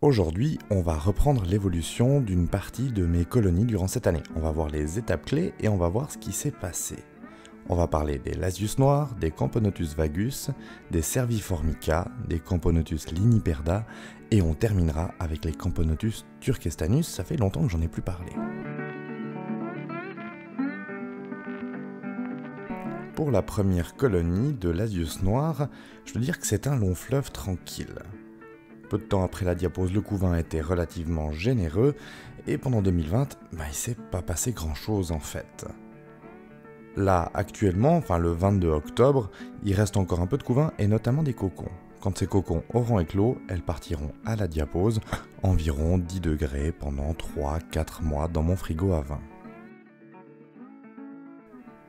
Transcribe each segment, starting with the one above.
Aujourd'hui, on va reprendre l'évolution d'une partie de mes colonies durant cette année. On va voir les étapes clés et on va voir ce qui s'est passé. On va parler des Lasius noirs, des Camponotus vagus, des Cerviformica, des Camponotus liniperda et on terminera avec les Camponotus turkestanus, ça fait longtemps que j'en ai plus parlé. Pour la première colonie de Lasius noir, je veux dire que c'est un long fleuve tranquille. Peu de temps après la diapose, le couvain était relativement généreux, et pendant 2020, il s'est pas passé grand chose en fait. Là, actuellement, le 22 octobre, il reste encore un peu de couvain et notamment des cocons. Quand ces cocons auront éclos, elles partiront à la diapose, environ 10 degrés pendant 3-4 mois dans mon frigo à vin.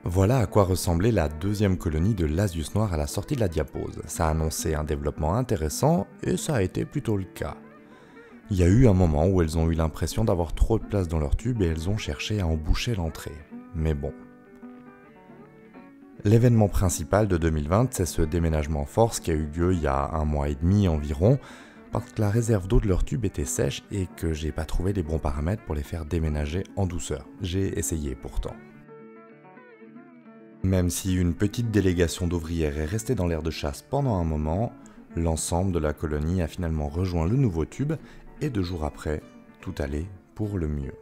Voilà à quoi ressemblait la deuxième colonie de Lasius noir à la sortie de la diapose. Ça annonçait un développement intéressant et ça a été plutôt le cas. Il y a eu un moment où elles ont eu l'impression d'avoir trop de place dans leur tube et elles ont cherché à en boucher l'entrée. Mais bon. L'événement principal de 2020, c'est ce déménagement en force qui a eu lieu il y a 1 mois et demi environ, parce que la réserve d'eau de leur tube était sèche et que j'ai pas trouvé les bons paramètres pour les faire déménager en douceur. J'ai essayé pourtant. Même si une petite délégation d'ouvrières est restée dans l'aire de chasse pendant un moment, l'ensemble de la colonie a finalement rejoint le nouveau tube et 2 jours après, tout allait pour le mieux.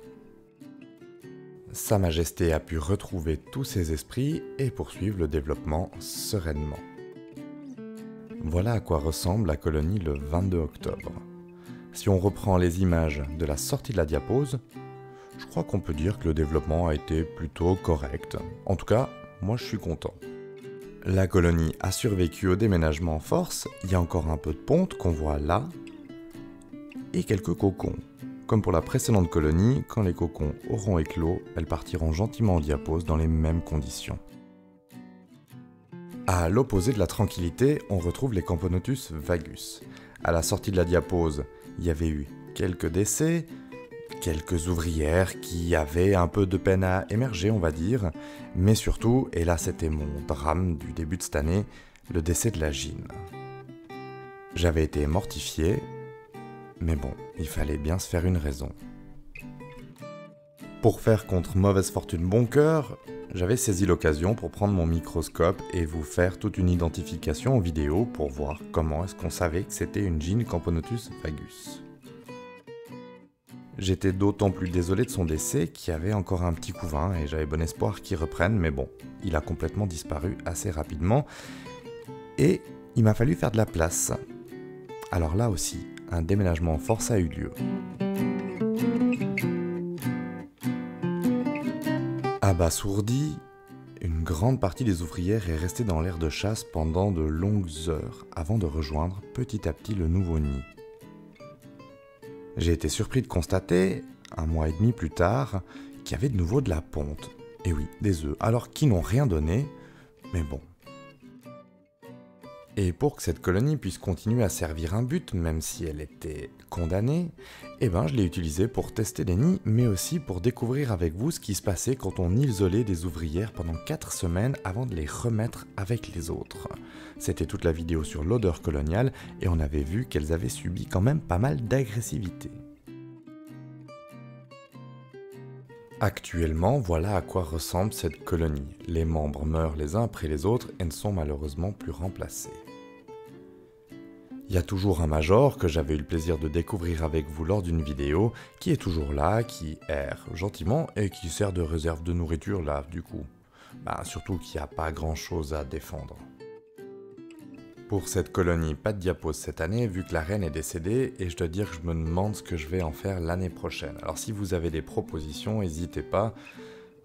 Sa Majesté a pu retrouver tous ses esprits et poursuivre le développement sereinement. Voilà à quoi ressemble la colonie le 22 octobre. Si on reprend les images de la sortie de la diapose, je crois qu'on peut dire que le développement a été plutôt correct. En tout cas, moi je suis content. La colonie a survécu au déménagement en force, il y a encore un peu de ponte qu'on voit là, et quelques cocons. Comme pour la précédente colonie, quand les cocons auront éclos, elles partiront gentiment en diapose dans les mêmes conditions. À l'opposé de la tranquillité, on retrouve les Camponotus vagus. À la sortie de la diapose, il y avait eu quelques décès, quelques ouvrières qui avaient un peu de peine à émerger, on va dire, mais surtout, et là c'était mon drame du début de cette année, le décès de la Gine. J'avais été mortifié, mais bon, il fallait bien se faire une raison. Pour faire contre mauvaise fortune bon cœur, j'avais saisi l'occasion pour prendre mon microscope et vous faire toute une identification en vidéo pour voir comment est-ce qu'on savait que c'était une Gine Camponotus vagus. J'étais d'autant plus désolé de son décès qu'il y avait encore un petit couvain et j'avais bon espoir qu'il reprenne, mais bon, il a complètement disparu assez rapidement et il m'a fallu faire de la place. Alors là aussi, un déménagement en force a eu lieu. Abasourdi, une grande partie des ouvrières est restée dans l'aire de chasse pendant de longues heures avant de rejoindre petit à petit le nouveau nid. J'ai été surpris de constater, 1 mois et demi plus tard, qu'il y avait de nouveau de la ponte. Et oui, des œufs, alors qui n'ont rien donné, mais bon. Et pour que cette colonie puisse continuer à servir un but, même si elle était condamnée, je l'ai utilisée pour tester des nids, mais aussi pour découvrir avec vous ce qui se passait quand on isolait des ouvrières pendant 4 semaines avant de les remettre avec les autres. C'était toute la vidéo sur l'odeur coloniale et on avait vu qu'elles avaient subi quand même pas mal d'agressivité. Actuellement, voilà à quoi ressemble cette colonie. Les membres meurent les uns après les autres et ne sont malheureusement plus remplacés. Il y a toujours un major que j'avais eu le plaisir de découvrir avec vous lors d'une vidéo, qui est toujours là, qui erre gentiment et qui sert de réserve de nourriture là du coup. Surtout qu'il n'y a pas grand chose à défendre. Pour cette colonie, pas de diapose cette année vu que la reine est décédée et je dois dire que je me demande ce que je vais en faire l'année prochaine. Alors si vous avez des propositions, n'hésitez pas,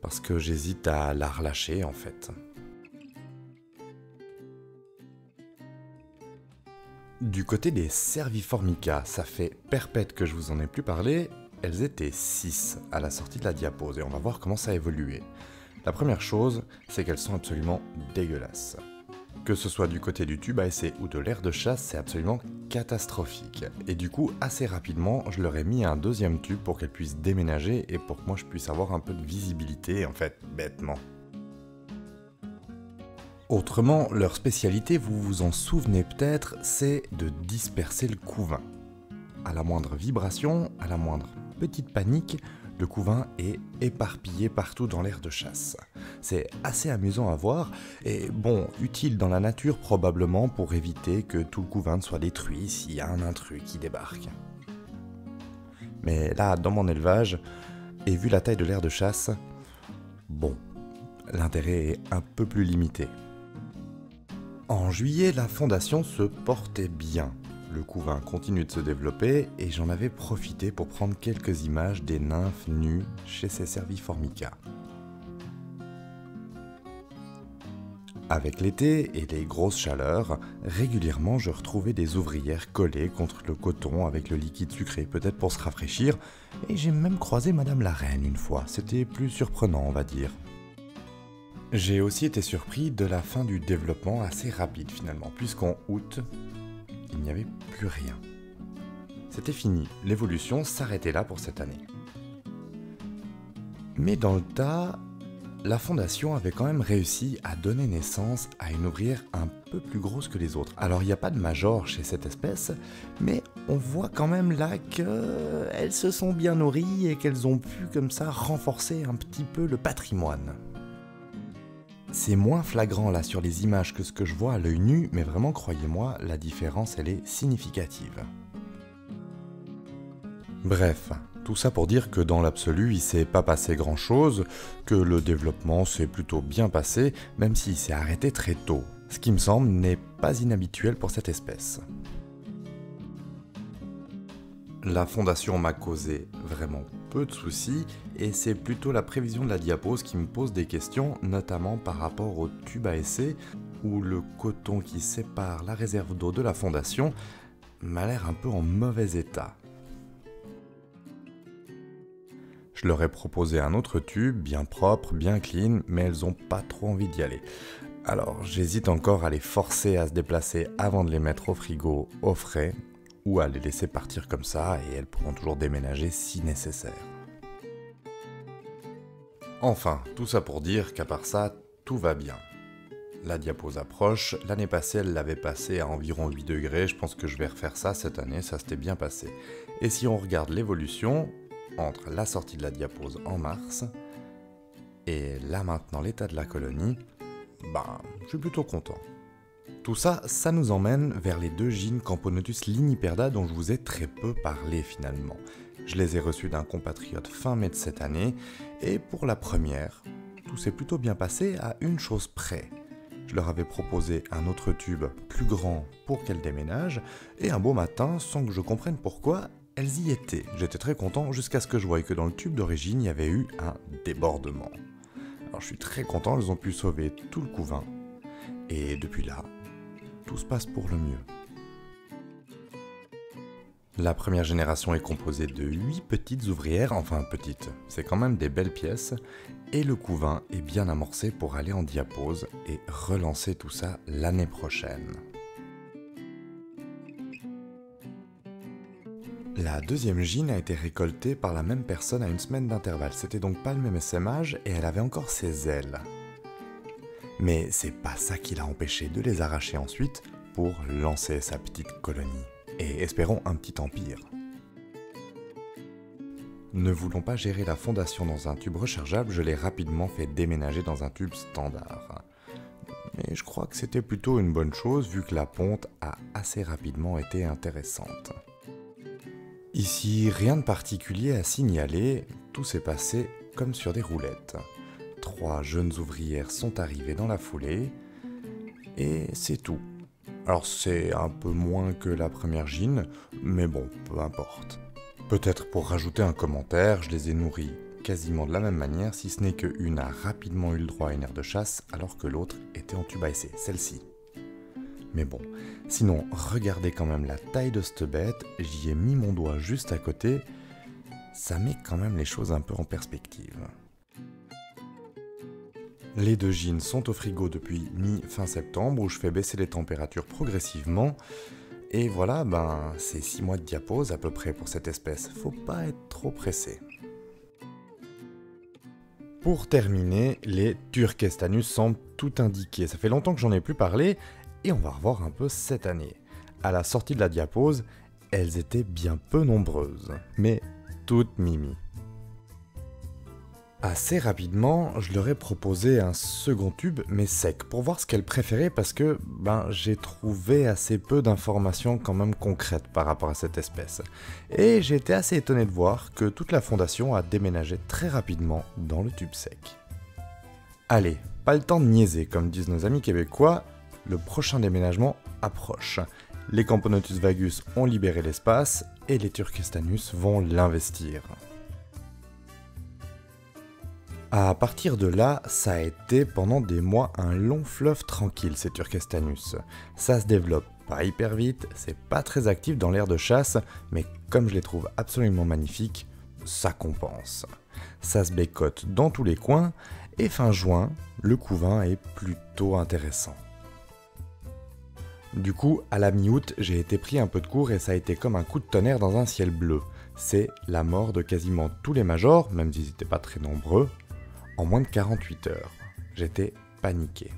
parce que j'hésite à la relâcher en fait. Du côté des Cerviformica, ça fait perpète que je vous en ai plus parlé, elles étaient 6 à la sortie de la diapose et on va voir comment ça a évolué. La première chose, c'est qu'elles sont absolument dégueulasses. Que ce soit du côté du tube à essai ou de l'aire de chasse, c'est absolument catastrophique. Et du coup, assez rapidement, je leur ai mis un 2e tube pour qu'elles puissent déménager et pour que moi je puisse avoir un peu de visibilité, en fait, bêtement. Autrement, leur spécialité, vous vous en souvenez peut-être, c'est de disperser le couvain. à la moindre vibration, à la moindre petite panique, le couvain est éparpillé partout dans l'aire de chasse. C'est assez amusant à voir et bon, utile dans la nature probablement pour éviter que tout le couvain ne soit détruit s'il y a un intrus qui débarque. Mais là, dans mon élevage, et vu la taille de l'aire de chasse, bon, l'intérêt est un peu plus limité. En juillet, la fondation se portait bien. Le couvain continue de se développer et j'en avais profité pour prendre quelques images des nymphes nues chez ces Cerviformica. Avec l'été et les grosses chaleurs, régulièrement je retrouvais des ouvrières collées contre le coton avec le liquide sucré, peut-être pour se rafraîchir, et j'ai même croisé Madame la Reine une fois, c'était plus surprenant on va dire. J'ai aussi été surpris de la fin du développement assez rapide finalement, puisqu'en août, il n'y avait plus rien. C'était fini, l'évolution s'arrêtait là pour cette année. Mais dans le tas, la fondation avait quand même réussi à donner naissance à une ouvrière un peu plus grosse que les autres. Alors il n'y a pas de major chez cette espèce, mais on voit quand même là qu'elles se sont bien nourries et qu'elles ont pu comme ça renforcer un petit peu le patrimoine. C'est moins flagrant là sur les images que ce que je vois à l'œil nu, mais vraiment croyez-moi, la différence elle est significative. Bref, tout ça pour dire que dans l'absolu il s'est pas passé grand chose, que le développement s'est plutôt bien passé, même s'il s'est arrêté très tôt, ce qui me semble n'est pas inhabituel pour cette espèce. La fondation m'a causé vraiment peu de soucis et c'est plutôt la prévision de la diapose qui me pose des questions, notamment par rapport au tube à essai où le coton qui sépare la réserve d'eau de la fondation m'a l'air un peu en mauvais état. Je leur ai proposé un autre tube, bien propre, bien clean, mais elles ont pas trop envie d'y aller. Alors j'hésite encore à les forcer à se déplacer avant de les mettre au frigo au frais, ou à les laisser partir comme ça et elles pourront toujours déménager si nécessaire. Enfin, tout ça pour dire qu'à part ça, tout va bien. La diapose approche, l'année passée elle l'avait passé à environ 8 degrés, je pense que je vais refaire ça cette année, ça s'était bien passé. Et si on regarde l'évolution, entre la sortie de la diapose en mars, et là maintenant l'état de la colonie, je suis plutôt content. Tout ça, ça nous emmène vers les deux gines Camponotus liniperda dont je vous ai très peu parlé finalement. Je les ai reçus d'un compatriote fin mai de cette année, et pour la première, tout s'est plutôt bien passé à une chose près. Je leur avais proposé un autre tube plus grand pour qu'elles déménagent, et un beau matin, sans que je comprenne pourquoi, elles y étaient. J'étais très content jusqu'à ce que je voie que dans le tube d'origine, il y avait eu un débordement. Alors je suis très content, elles ont pu sauver tout le couvain, et depuis là, tout se passe pour le mieux. La première génération est composée de 8 petites ouvrières, enfin petites, c'est quand même des belles pièces, et le couvain est bien amorcé pour aller en diapose et relancer tout ça l'année prochaine. La deuxième gine a été récoltée par la même personne à une semaine d'intervalle, c'était donc pas le même essaimage et elle avait encore ses ailes. Mais c'est pas ça qui l'a empêché de les arracher ensuite pour lancer sa petite colonie. Et espérons un petit empire. Ne voulant pas gérer la fondation dans un tube rechargeable, je l'ai rapidement fait déménager dans un tube standard. Mais je crois que c'était plutôt une bonne chose vu que la ponte a assez rapidement été intéressante. Ici, rien de particulier à signaler, tout s'est passé comme sur des roulettes. 3 jeunes ouvrières sont arrivées dans la foulée, et c'est tout. Alors c'est un peu moins que la première gine, mais bon, peu importe. Peut-être pour rajouter un commentaire, je les ai nourries quasiment de la même manière, si ce n'est qu'une a rapidement eu le droit à une aire de chasse, alors que l'autre était en tube à essai, celle-ci. Mais bon, sinon, regardez quand même la taille de cette bête, j'y ai mis mon doigt juste à côté, ça met quand même les choses un peu en perspective. Les deux gines sont au frigo depuis mi-fin septembre où je fais baisser les températures progressivement. Et voilà, c'est 6 mois de diapose à peu près pour cette espèce. Faut pas être trop pressé. Pour terminer, les Turkestanus semblent tout indiquer. Ça fait longtemps que j'en ai plus parlé et on va revoir un peu cette année. À la sortie de la diapose, elles étaient bien peu nombreuses, mais toutes mimi. Assez rapidement, je leur ai proposé un second tube, mais sec, pour voir ce qu'elles préféraient parce que j'ai trouvé assez peu d'informations quand même concrètes par rapport à cette espèce. Et j'ai été assez étonné de voir que toute la fondation a déménagé très rapidement dans le tube sec. Allez, pas le temps de niaiser, comme disent nos amis québécois, le prochain déménagement approche. Les Camponotus vagus ont libéré l'espace et les Turkestanus vont l'investir. À partir de là, ça a été pendant des mois un long fleuve tranquille ces Turkestanus. Ça se développe pas hyper vite, c'est pas très actif dans l'aire de chasse, mais comme je les trouve absolument magnifiques, ça compense. Ça se bécote dans tous les coins, et fin juin, le couvain est plutôt intéressant. Du coup, à la mi-août, j'ai été pris un peu de court et ça a été comme un coup de tonnerre dans un ciel bleu. C'est la mort de quasiment tous les majors, même s'ils n'étaient pas très nombreux, en moins de 48 heures. J'étais paniqué.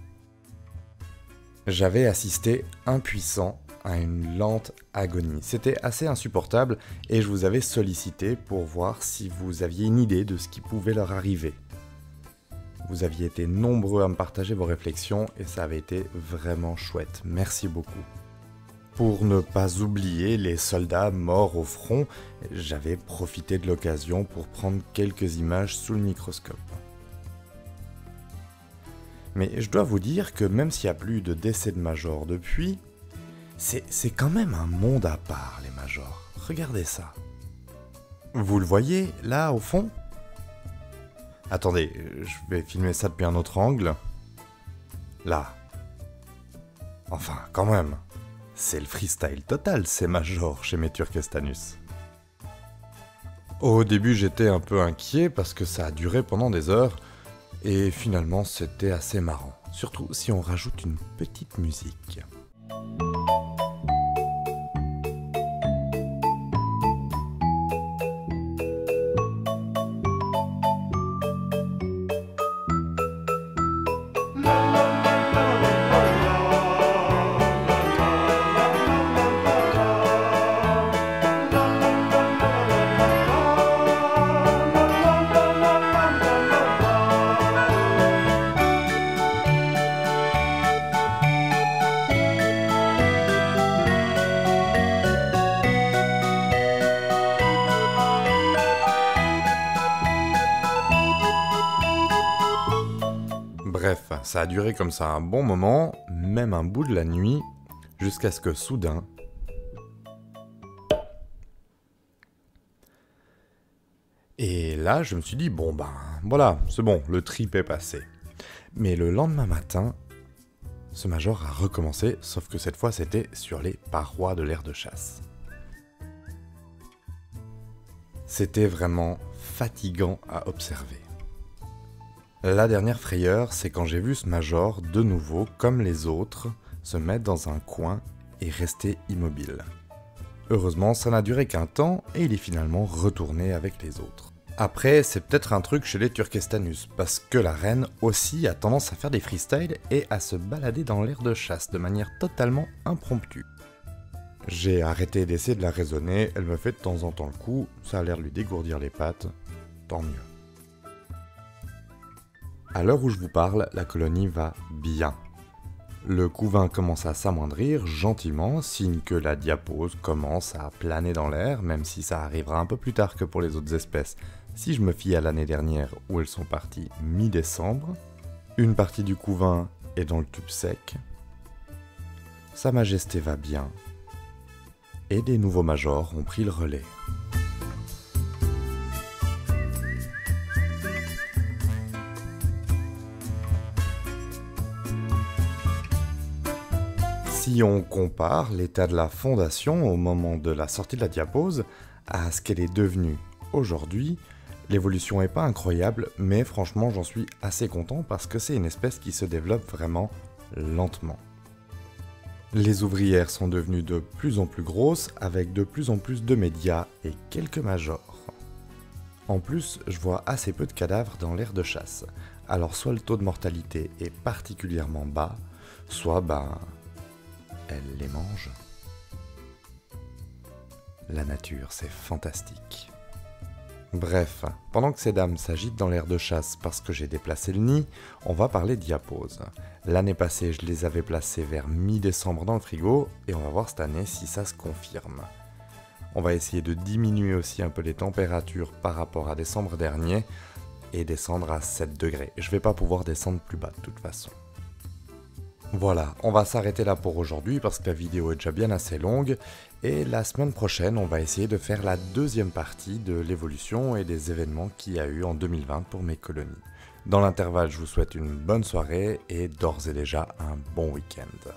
J'avais assisté impuissant à une lente agonie. C'était assez insupportable et je vous avais sollicité pour voir si vous aviez une idée de ce qui pouvait leur arriver. Vous aviez été nombreux à me partager vos réflexions et ça avait été vraiment chouette. Merci beaucoup. Pour ne pas oublier les soldats morts au front, j'avais profité de l'occasion pour prendre quelques images sous le microscope. Mais je dois vous dire que même s'il n'y a plus de décès de majors depuis, c'est quand même un monde à part, les majors. Regardez ça. Vous le voyez, là, au fond ? Attendez, je vais filmer ça depuis un autre angle. Là. Enfin, quand même. C'est le freestyle total, ces majors chez mes Turkestanus. Au début, j'étais un peu inquiet parce que ça a duré pendant des heures. Et finalement, c'était assez marrant, surtout si on rajoute une petite musique. Bref, ça a duré comme ça un bon moment, même un bout de la nuit, jusqu'à ce que soudain... Et là, je me suis dit, voilà, c'est bon, le trip est passé. Mais le lendemain matin, ce major a recommencé, sauf que cette fois c'était sur les parois de l'aire de chasse. C'était vraiment fatigant à observer. La dernière frayeur, c'est quand j'ai vu ce major, de nouveau, comme les autres, se mettre dans un coin et rester immobile. Heureusement, ça n'a duré qu'un temps et il est finalement retourné avec les autres. Après, c'est peut-être un truc chez les Turkestanus, parce que la reine aussi a tendance à faire des freestyles et à se balader dans l'aire de chasse de manière totalement impromptue. J'ai arrêté d'essayer de la raisonner, elle me fait de temps en temps le coup, ça a l'air de lui dégourdir les pattes, tant mieux. À l'heure où je vous parle, la colonie va bien. Le couvain commence à s'amoindrir gentiment, signe que la diapause commence à planer dans l'air, même si ça arrivera un peu plus tard que pour les autres espèces, si je me fie à l'année dernière où elles sont parties mi-décembre. Une partie du couvain est dans le tube sec. Sa Majesté va bien. Et des nouveaux majors ont pris le relais. Si on compare l'état de la fondation au moment de la sortie de la diapause à ce qu'elle est devenue aujourd'hui, l'évolution n'est pas incroyable, mais franchement j'en suis assez content parce que c'est une espèce qui se développe vraiment lentement. Les ouvrières sont devenues de plus en plus grosses avec de plus en plus de médias et quelques majors. En plus, je vois assez peu de cadavres dans l'aire de chasse, alors soit le taux de mortalité est particulièrement bas, soit elle les mange. La nature, c'est fantastique. Bref, pendant que ces dames s'agitent dans l'air de chasse parce que j'ai déplacé le nid, on va parler diapause. L'année passée, je les avais placées vers mi-décembre dans le frigo, et on va voir cette année si ça se confirme. On va essayer de diminuer aussi un peu les températures par rapport à décembre dernier, et descendre à 7 degrés. Je vais pas pouvoir descendre plus bas de toute façon. Voilà, on va s'arrêter là pour aujourd'hui parce que la vidéo est déjà bien assez longue, et la semaine prochaine on va essayer de faire la deuxième partie de l'évolution et des événements qu'il y a eu en 2020 pour mes colonies. Dans l'intervalle, je vous souhaite une bonne soirée et d'ores et déjà un bon week-end.